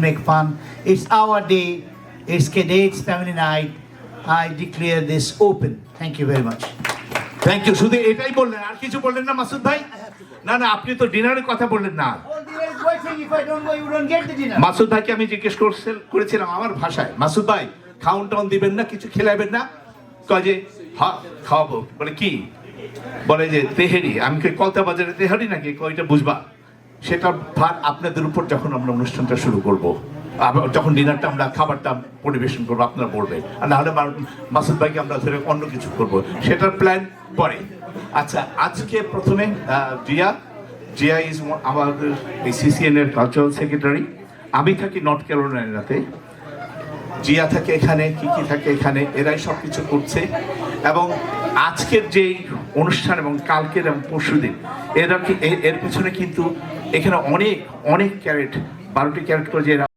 make fun. It's our day. It's Cadets Family Night. I declare this open. Thank you very much. Thank you. শুধু এটাই বললেন, আর কিছু বললেন না মাসুদ ভাই? না না, আপনি তো ডিনারের কথা বললেন না। All dinner is waiting. If I don't go, you don't get the dinner. Masud ভাইকে আমি জিজ্ঞেস করেছিলাম আমার ভাষায়, মাসুদ ভাই খাউন টাউন দিবেন না, কিছু খেলাবেন না? কয় যে হ্যাঁ খাওয়াবো। বলে কি? বলে যে তেহেরি। আমি কই কলতা বাজারে তেহারি নাকি? কয়টা বুঝবা? সেটা ভার আপনাদের উপর যখন আমরা অনুষ্ঠানটা শুরু করব, যখন ডিনারটা আমরা খাবারটা পরিবেশন করবো আপনারা বলবেন, আর নাহলে মাসুদ ভাইকে আমরা ধরে অন্য কিছু করবো, সেটার প্ল্যান পরে। আচ্ছা, আজকে প্রথমে জিয়া ইজ আমাদের এই সিসিএন এর কালচারাল সেক্রেটারি। আমি থাকি নর্থ ক্যারোলাইনাতে, জিয়া থাকে এখানে, কি থাকে এখানে, এরাই সব কিছু করছে। এবং আজকের যে অনুষ্ঠান এবং কালকের এবং পরশুদিন এর পিছনে কিন্তু এখানে অনেক ক্যারেট, 12টি ক্যারেট করে যে